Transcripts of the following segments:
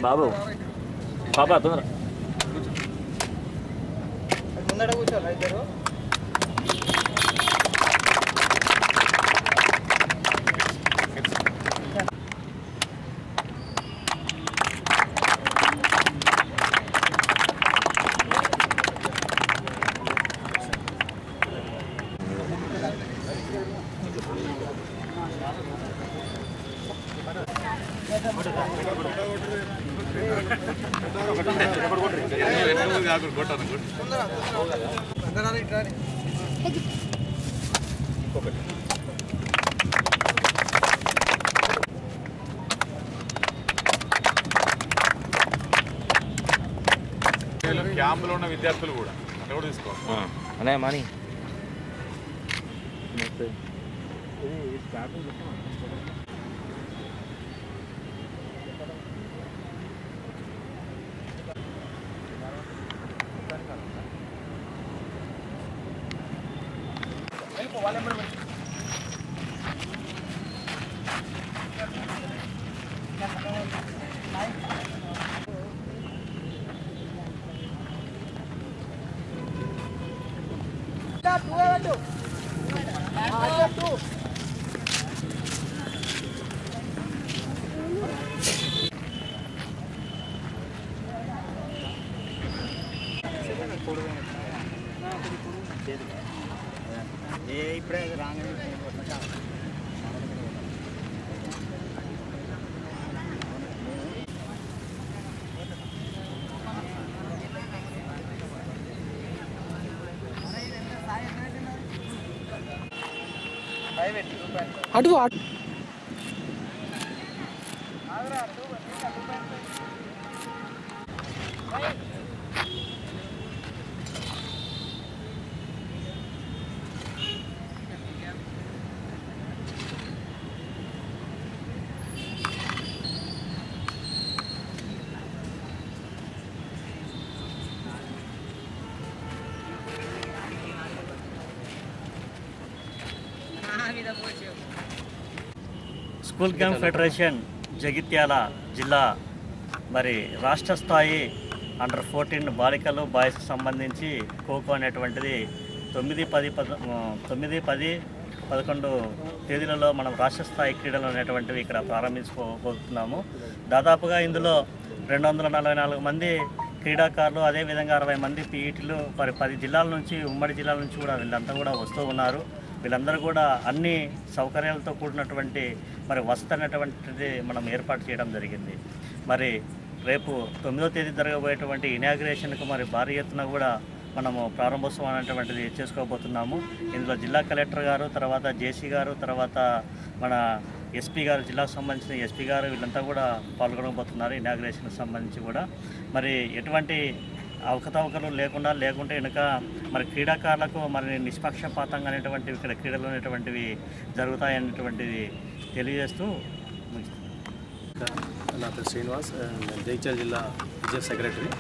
బాబు పాపా తొందర ముందర కూర్చోరా ఇద్దరు. క్యాంపులో ఉన్న విద్యార్థులు కూడా ఎవరు తీసుకోవాలి అనే మనీ ఇప్పుడే రాగానే అటు స్కూల్ గేమ్ ఫెడరేషన్ జగిత్యాల జిల్లా మరి రాష్ట్ర స్థాయి అండర్ 14 బాలికలు బాయ్స్కి సంబంధించి ఖోఖో అనేటువంటిది 9, 10, 11 తేదీలలో మనం రాష్ట్ర స్థాయి క్రీడలు అనేటువంటివి ఇక్కడ ప్రారంభించుకోబోతున్నాము. దాదాపుగా ఇందులో 244 మంది క్రీడాకారులు, అదేవిధంగా 60 మంది పీఈటీలు, మరి 10 జిల్లాల నుంచి, ఉమ్మడి జిల్లాల నుంచి కూడా వీళ్ళంతా కూడా వస్తూ ఉన్నారు. వీళ్ళందరూ కూడా అన్ని సౌకర్యాలతో కూడినటువంటి మరి వసతి అనేటువంటిది మనం ఏర్పాటు చేయడం జరిగింది. మరి రేపు 9వ తేదీ జరగబోయేటువంటి ఇనాగ్రేషన్కు మరి భారీ ఎత్తున కూడా మనము ప్రారంభోత్సవం అనేటువంటిది చేసుకోబోతున్నాము. ఇందులో జిల్లా కలెక్టర్ గారు, తర్వాత జేసీ గారు, తర్వాత మన ఎస్పీ గారు, జిల్లాకు సంబంధించిన ఎస్పీ గారు, వీళ్ళంతా కూడా పాల్గొనబోతున్నారు ఇనాగ్రేషన్కి సంబంధించి కూడా. మరి ఎటువంటి అవకతవకలు లేకుంటే వెనుక మరి క్రీడాకారులకు మరి నిష్పక్షపాతంగా అనేటువంటివి ఇక్కడ క్రీడలు అనేటువంటివి జరుగుతాయనేటువంటిది తెలియజేస్తూ నా పేరు శ్రీనివాస్, జగిత్యాల జిల్లా విజయ సెక్రటరీ.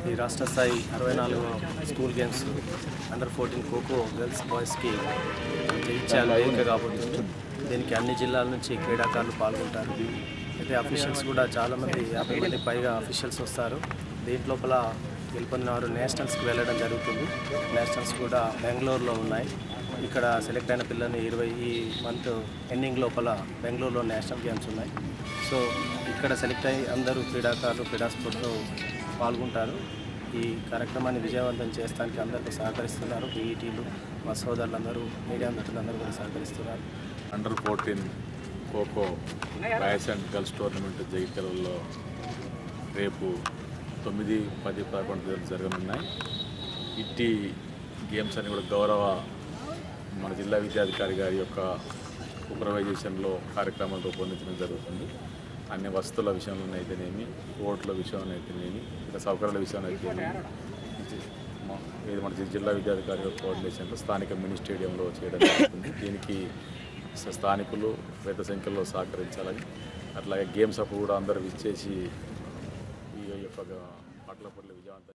ఈ రాష్ట్ర స్థాయి 64వ school games under 14 kho kho girls బాయ్స్కి జగిత్యాల వేదిక కాబోతుంది. దీనికి అన్ని జిల్లాల నుంచి క్రీడాకారులు పాల్గొంటారు. అయితే అఫీషియల్స్ కూడా చాలామంది 50 మంది పైగా అఫీషియల్స్ వస్తారు. దీంట్లోపల గెలుపొందిన వారు నేషనల్స్కి వెళ్ళడం జరుగుతుంది. నేషనల్స్ కూడా బెంగళూరులో ఉన్నాయి. ఇక్కడ సెలెక్ట్ అయిన పిల్లల్ని ఈ మంత్ ఎండింగ్ లోపల బెంగళూరులో నేషనల్ గేమ్స్ ఉన్నాయి. సో ఇక్కడ సెలెక్ట్ అయ్యి అందరూ క్రీడాకారులు క్రీడా స్పోర్ట్స్లో పాల్గొంటారు. ఈ కార్యక్రమాన్ని విజయవంతం చేయడానికి అందరికీ సహకరిస్తున్నారు. పీఈటీలు, మా సోదరులందరూ, మీడియా మిత్రులందరూ కూడా సహకరిస్తున్నారు. Under 14 kho kho boys and girls tournament జగిత్యాలలో రేపు 9, 10, 11 జరగనున్నాయి. ఇట్టి గేమ్స్ అని కూడా గౌరవ మన జిల్లా విద్యాధికారి గారి యొక్క సూపర్వైజేషన్లో కార్యక్రమాలు రూపొందించడం జరుగుతుంది. అన్ని వసతుల విషయంలో అయితేనేమి, కోర్టుల విషయంలో అయితేనేమి, ఇక సౌకర్యాల విషయంలో అయితేనేమి, ఇది మన జిల్లా విద్యాధికారి కోఆర్డినేషన్లో స్థానిక మినీ స్టేడియంలో చేయడం జరుగుతుంది. దీనికి స్థానికులు పెద్ద సంఖ్యలో సహకరించాలని, అట్లాగే గేమ్స్ అప్పుడు కూడా అందరూ ఇచ్చేసి యొక్క ఆటల పోటీలు విజయవంతం